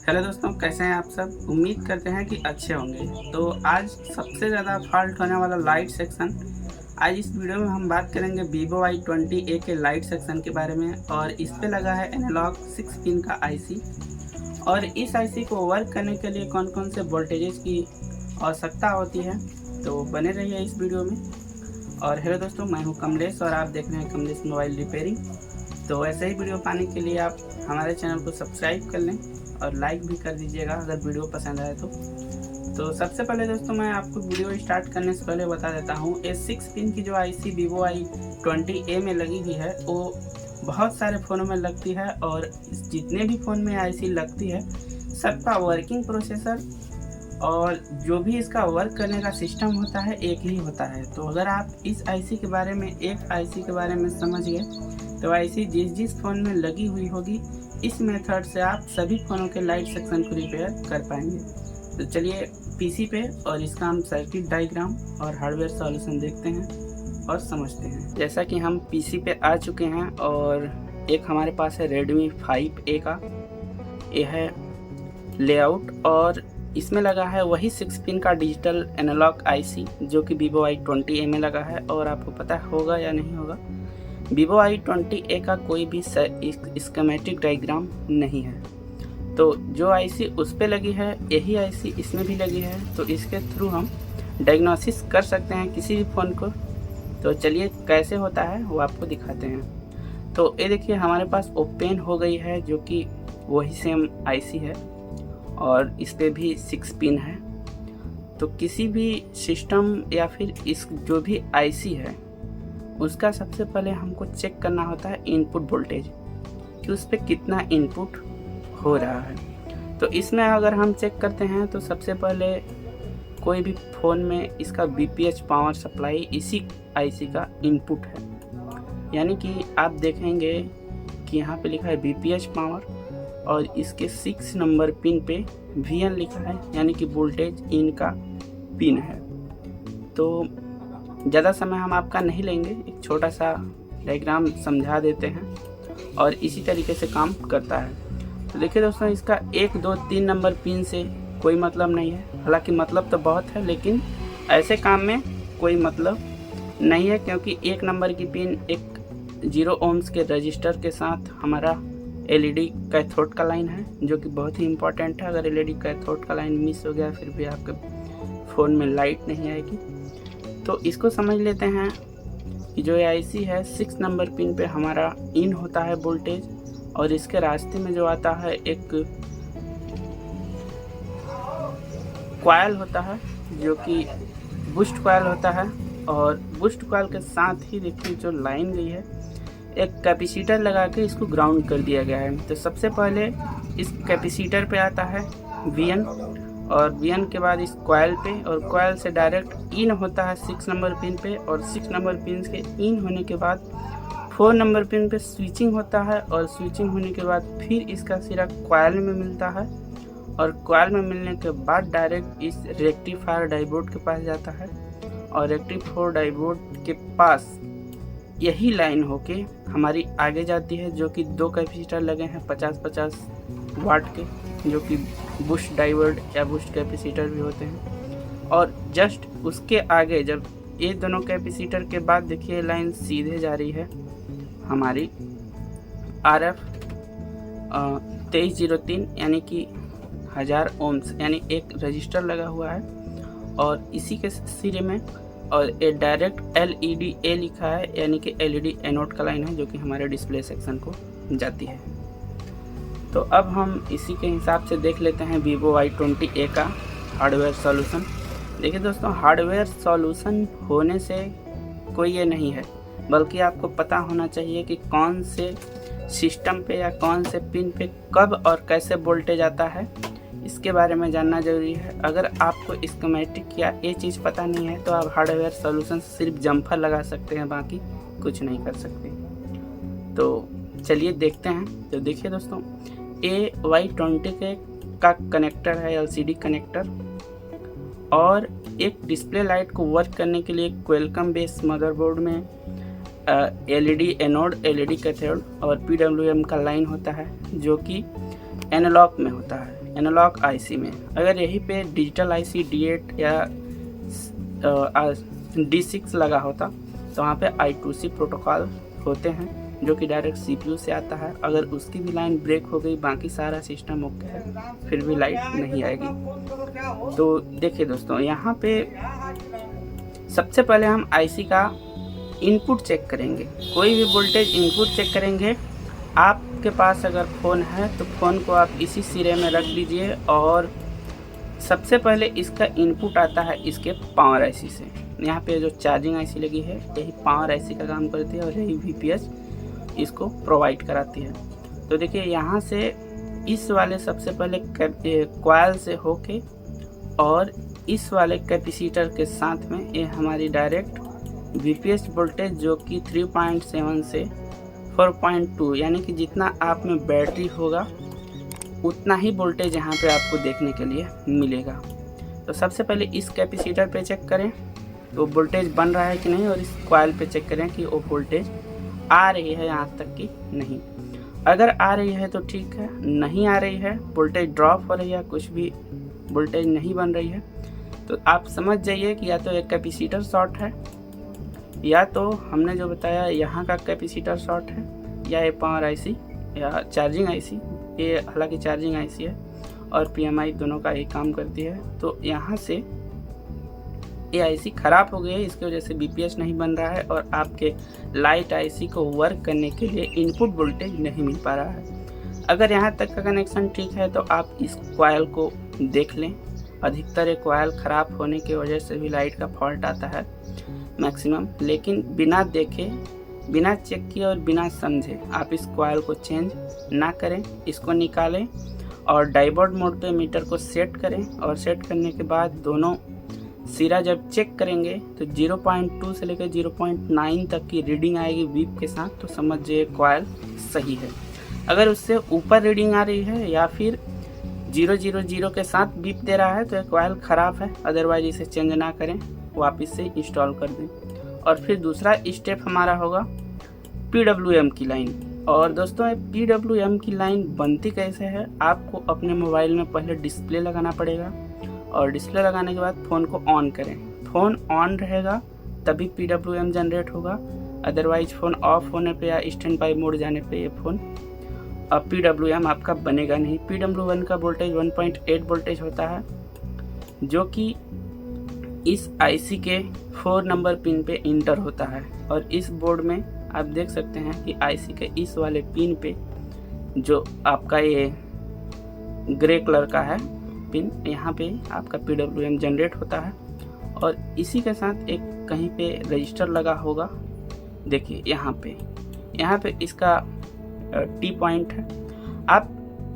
Hello दोस्तों, कैसे हैं आप सब। उम्मीद करते हैं कि अच्छे होंगे। तो आज सबसे ज़्यादा फॉल्ट होने वाला लाइट सेक्शन, आज इस वीडियो में हम बात करेंगे Vivo Y20A के लाइट सेक्शन के बारे में। और इस पे लगा है एनालॉग 6 पिन का आईसी, और इस आईसी को वर्क करने के लिए कौन कौन से वोल्टेजेस की आवश्यकता होती है। तो बने रहिए इस वीडियो में। और हेलो दोस्तों, मैं हूं कमलेश और आप देख रहे हैं कमलेश मोबाइल रिपेयरिंग। तो ऐसे ही वीडियो पाने के लिए आप हमारे चैनल को सब्सक्राइब कर लें और लाइक भी कर दीजिएगा अगर वीडियो पसंद आए तो सबसे पहले दोस्तों, मैं आपको वीडियो स्टार्ट करने से पहले बता देता हूँ, ये 6 पिन की जो आईसी Vivo Y20A में लगी हुई है वो बहुत सारे फ़ोनों में लगती है। और जितने भी फ़ोन में आईसी लगती है सबका वर्किंग प्रोसेसर और जो भी इसका वर्क करने का सिस्टम होता है एक ही होता है। तो अगर आप इस आईसी के बारे में, एक आईसी के बारे में समझ गए तो आईसी जिस फ़ोन में लगी हुई होगी, इस मेथड से आप सभी फ़ोनों के लाइट सेक्शन को रिपेयर कर पाएंगे। तो चलिए पीसी पे और इसका हम सर्किट डायग्राम और हार्डवेयर सॉल्यूशन देखते हैं और समझते हैं। जैसा कि हम पीसी पे आ चुके हैं और एक हमारे पास है Redmi 5A का, यह है लेआउट, और इसमें लगा है वही 6 पिन का डिजिटल एनालॉग आईसी जो कि Vivo Y20A में लगा है। और आपको पता होगा या नहीं होगा, Vivo Y20A का कोई भी स्कीमेटिक डायग्राम नहीं है। तो जो आईसी उस पे लगी है यही आईसी इसमें भी लगी है, तो इसके थ्रू हम डायग्नोसिस कर सकते हैं किसी भी फ़ोन को। तो चलिए कैसे होता है वो आपको दिखाते हैं। तो ये देखिए हमारे पास ओपन हो गई है जो कि वही सेम आईसी है और इस पे भी 6 पिन है। तो किसी भी सिस्टम या फिर इस जो भी आईसी है उसका सबसे पहले हमको चेक करना होता है इनपुट वोल्टेज, कि उस पर कितना इनपुट हो रहा है। तो इसमें अगर हम चेक करते हैं तो सबसे पहले कोई भी फ़ोन में इसका BPH पावर सप्लाई इसी आईसी का इनपुट है। यानी कि आप देखेंगे कि यहाँ पे लिखा है BPH पावर और इसके 6 नंबर पिन पे VN लिखा है, यानी कि वोल्टेज इन का पिन है। तो ज़्यादा समय हम आपका नहीं लेंगे, एक छोटा सा डायग्राम समझा देते हैं और इसी तरीके से काम करता है। तो देखिए दोस्तों, इसका 1, 2, 3 नंबर पिन से कोई मतलब नहीं है। हालांकि मतलब तो बहुत है, लेकिन ऐसे काम में कोई मतलब नहीं है, क्योंकि 1 नंबर की पिन एक 0 ohms के रजिस्टर के साथ हमारा LED कैथोड का लाइन है, जो कि बहुत ही इम्पोर्टेंट है। अगर LED कैथोड का लाइन मिस हो गया फिर भी आपके फ़ोन में लाइट नहीं आएगी। तो इसको समझ लेते हैं कि जो आईसी है 6 नंबर पिन पे हमारा इन होता है वोल्टेज, और इसके रास्ते में जो आता है एक कॉइल होता है जो कि बूस्ट कॉइल होता है। और बूस्ट कॉइल के साथ ही देखिए जो लाइन गई है, एक कैपेसिटर लगा के इसको ग्राउंड कर दिया गया है। तो सबसे पहले इस कैपेसिटर पे आता है VN, और VN के बाद इस कॉइल पे, और कॉइल से डायरेक्ट इन होता है 6 नंबर पिन पे, और 6 नंबर पिन के इन होने के बाद 4 नंबर पिन पे स्विचिंग होता है, और स्विचिंग होने के बाद फिर इसका सिरा कॉइल में मिलता है, और कॉइल में मिलने के बाद डायरेक्ट इस रेक्टिफायर डायोड के पास जाता है, और रेक्टिफायर डायोड के पास यही लाइन होके हमारी आगे जाती है, जो कि 2 कैपेसिटर लगे हैं 50-50 वाट के, जो कि बूस्ट डायोड या बूस्ट कैपेसिटर भी होते हैं। और जस्ट उसके आगे जब ये दोनों कैपेसिटर के बाद देखिए लाइन सीधे जा रही है हमारी RF 2303, यानी कि 1000 ohms, यानी एक रजिस्टर लगा हुआ है, और इसी के सिरे में और ये डायरेक्ट LEDA लिखा है, यानी कि LED एनोड का लाइन है जो कि हमारे डिस्प्ले सेक्शन को जाती है। तो अब हम इसी के हिसाब से देख लेते हैं Vivo Y20A का हार्डवेयर सॉल्यूशन। देखिए दोस्तों, हार्डवेयर सॉल्यूशन होने से कोई ये नहीं है, बल्कि आपको पता होना चाहिए कि कौन से सिस्टम पे या कौन से पिन पे कब और कैसे वोल्टेज आता है, इसके बारे में जानना ज़रूरी है। अगर आपको स्कीमेटिक या ये चीज़ पता नहीं है तो आप हार्डवेयर सॉल्यूशन सिर्फ जम्फर लगा सकते हैं, बाकी कुछ नहीं कर सकते। तो चलिए देखते हैं। तो देखिए दोस्तों, ये Y20 का कनेक्टर है, LCD कनेक्टर, और एक डिस्प्ले लाइट को वर्क करने के लिए क्वेलकम बेस मदरबोर्ड में LED एनोड, LED कैथोड और PWM का लाइन होता है, जो कि एनालॉग में होता है। एनालॉग आईसी में। अगर यहीं पे डिजिटल आईसी D8 या D6 लगा होता तो वहाँ पे I2C प्रोटोकॉल होते हैं जो कि डायरेक्ट CPU से आता है। अगर उसकी भी लाइन ब्रेक हो गई, बाकी सारा सिस्टम ओके है, फिर भी लाइट नहीं आएगी। तो देखिए दोस्तों, यहाँ पे सबसे पहले हम आईसी का इनपुट चेक करेंगे। कोई भी वोल्टेज इनपुट चेक करेंगे। आपके पास अगर फ़ोन है तो फ़ोन को आप इसी सिरे में रख लीजिए और सबसे पहले इसका इनपुट आता है इसके पावर आईसी से। यहाँ पे जो चार्जिंग आईसी लगी है यही पावर आईसी का काम करती है और यही VPS इसको प्रोवाइड कराती है। तो देखिए यहाँ से इस वाले सबसे पहले कॉइल से होके और इस वाले कैपेसिटर के साथ में ये हमारी डायरेक्ट VPS वोल्टेज जो कि 3.7 से 4.2 यानी कि जितना आप में बैटरी होगा उतना ही वोल्टेज यहाँ पे आपको देखने के लिए मिलेगा। तो सबसे पहले इस कैपेसिटर पे चेक करें तो वोल्टेज बन रहा है कि नहीं, और इस कॉइल पे चेक करें कि वो वोल्टेज आ रही है यहाँ तक कि नहीं। अगर आ रही है तो ठीक है, नहीं आ रही है, वोल्टेज ड्रॉप हो रही है, कुछ भी वोल्टेज नहीं बन रही है, तो आप समझ जाइए कि या तो एक कैपेसिटर शॉर्ट है या तो हमने जो बताया यहाँ का कैपेसिटर शॉर्ट है या ये पावर आईसी या चार्जिंग आईसी, ये हालांकि चार्जिंग आईसी है और PMI दोनों का एक काम करती है। तो यहाँ से ये आईसी ख़राब हो गई है, इसकी वजह से VPS नहीं बन रहा है और आपके लाइट आईसी को वर्क करने के लिए इनपुट वोल्टेज नहीं मिल पा रहा है। अगर यहाँ तक का कनेक्शन ठीक है तो आप इस कॉइल को देख लें। अधिकतर ये कॉइल ख़राब होने की वजह से भी लाइट का फॉल्ट आता है मैक्सिमम, लेकिन बिना देखे, बिना चेक किए और बिना समझे आप इस कॉइल को चेंज ना करें। इसको निकालें और डाइवर्ट मोड पे मीटर को सेट करें और सेट करने के बाद दोनों सिरा जब चेक करेंगे तो 0.2 से लेकर 0.9 तक की रीडिंग आएगी बीप के साथ, तो समझिए कॉइल सही है। अगर उससे ऊपर रीडिंग आ रही है या फिर 000 के साथ बीप दे रहा है तो कॉइल ख़राब है, अदरवाइज इसे चेंज ना करें, वापस से इंस्टॉल कर दें। और फिर दूसरा स्टेप हमारा होगा PWM की लाइन। और दोस्तों PWM की लाइन बनती कैसे है, आपको अपने मोबाइल में पहले डिस्प्ले लगाना पड़ेगा और डिस्प्ले लगाने के बाद फ़ोन को ऑन करें। फ़ोन ऑन रहेगा तभी PWM जनरेट होगा, अदरवाइज फ़ोन ऑफ होने पे या स्टैंड बाई मोड जाने पे ये फ़ोन अब PWM आपका बनेगा नहीं। PWM का वोल्टेज 1.8 वोल्टेज होता है जो कि इस आईसी के 4 नंबर पिन पे इंटर होता है। और इस बोर्ड में आप देख सकते हैं कि आईसी के इस वाले पिन पे जो आपका ये ग्रे कलर का है पिन, यहाँ पे आपका PWM जनरेट होता है। और इसी के साथ एक कहीं पे रजिस्टर लगा होगा, देखिए यहाँ पे इसका T पॉइंट है। आप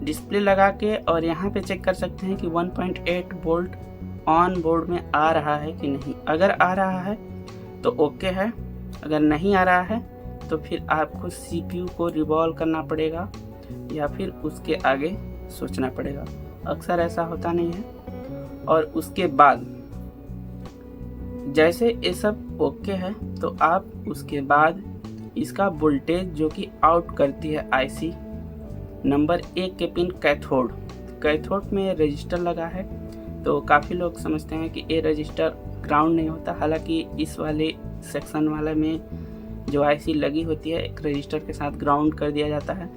डिस्प्ले लगा के और यहाँ पे चेक कर सकते हैं कि 1.8 वोल्ट ऑन बोर्ड में आ रहा है कि नहीं। अगर आ रहा है तो ओके है, अगर नहीं आ रहा है तो फिर आपको CPU को रिवॉल्व करना पड़ेगा या फिर उसके आगे सोचना पड़ेगा। अक्सर ऐसा होता नहीं है। और उसके बाद जैसे ये सब ओके है तो आप उसके बाद इसका वोल्टेज जो कि आउट करती है आईसी नंबर 1 के पिन कैथोड में रजिस्टर लगा है। तो काफ़ी लोग समझते हैं कि ये रजिस्टर ग्राउंड नहीं होता, हालांकि इस वाले सेक्शन वाले में जो आईसी लगी होती है एक रजिस्टर के साथ ग्राउंड कर दिया जाता है।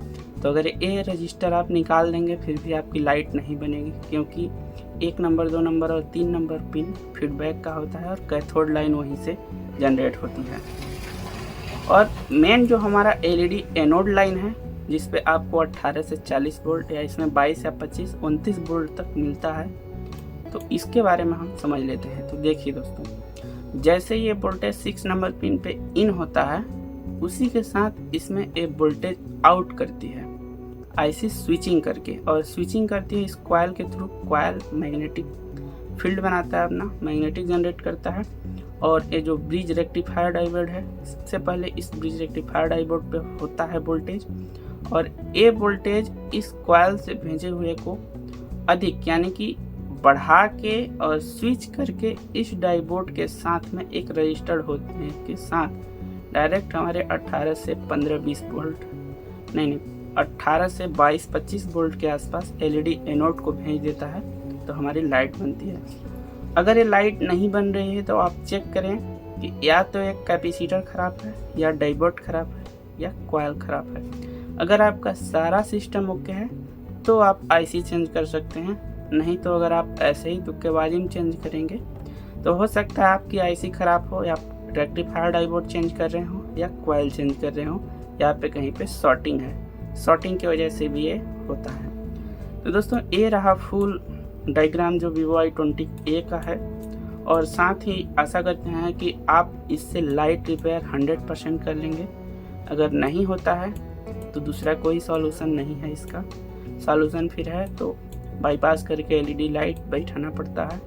तो अगर ये रजिस्टर आप निकाल देंगे फिर भी आपकी लाइट नहीं बनेगी, क्योंकि 1 नंबर 2 नंबर और 3 नंबर पिन फीडबैक का होता है और कैथोड लाइन वहीं से जनरेट होती है। और मेन जो हमारा LED एनोड लाइन है जिस पे आपको 18 से 40 वोल्ट या इसमें 22 या 25 29 वोल्ट तक मिलता है, तो इसके बारे में हम समझ लेते हैं। तो देखिए दोस्तों, जैसे ये वोल्टेज 6 नंबर पिन पे इन होता है उसी के साथ इसमें एक वोल्टेज आउट करती है आईसी स्विचिंग करके, और स्विचिंग करती है इस कॉइल के थ्रू। कॉइल मैग्नेटिक फील्ड बनाता है, अपना मैग्नेटिक जनरेट करता है। और ये जो ब्रिज रेक्टिफायर डायोड है, सबसे पहले इस ब्रिज रेक्टिफायर डायोड पे होता है वोल्टेज, और ये वोल्टेज इस कॉइल से भेजे हुए को अधिक यानी कि बढ़ा के और स्विच करके इस डायोड के साथ में एक रजिस्टर होने के साथ डायरेक्ट हमारे 18 से 15-20 वोल्ट नहीं 18 से 22-25 वोल्ट के आसपास एलईडी एनोड को भेज देता है तो हमारी लाइट बनती है। अगर ये लाइट नहीं बन रही है तो आप चेक करें कि या तो एक कैपेसिटर ख़राब है, या डायोड ख़राब है, या कॉइल ख़राब है। अगर आपका सारा सिस्टम ओके है तो आप आईसी चेंज कर सकते हैं, नहीं तो अगर आप ऐसे ही तुक्केबाजी में चेंज करेंगे तो हो सकता है आपकी आईसी ख़राब हो, या रेक्टिफायर डायोड चेंज कर रहे हो, या कॉइल चेंज कर रहे हो, या पे कहीं पे शॉर्टिंग है। शॉर्टिंग की वजह से भी ये होता है। तो दोस्तों ये रहा फुल डायग्राम जो Vivo Y20A का है, और साथ ही आशा करते हैं कि आप इससे लाइट रिपेयर 100% कर लेंगे। अगर नहीं होता है तो दूसरा कोई सॉल्यूशन नहीं है, इसका सॉल्यूशन फिर है तो बाईपास करके एलईडी लाइट बैठाना पड़ता है।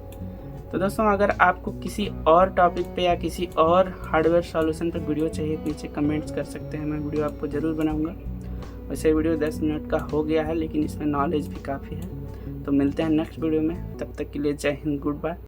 तो दोस्तों अगर आपको किसी और टॉपिक पे या किसी और हार्डवेयर सॉल्यूशन पे वीडियो चाहिए, नीचे कमेंट्स कर सकते हैं, मैं वीडियो आपको ज़रूर बनाऊंगा। वैसे वीडियो 10 मिनट का हो गया है, लेकिन इसमें नॉलेज भी काफ़ी है। तो मिलते हैं नेक्स्ट वीडियो में, तब तक के लिए जय हिंद, गुड बाय।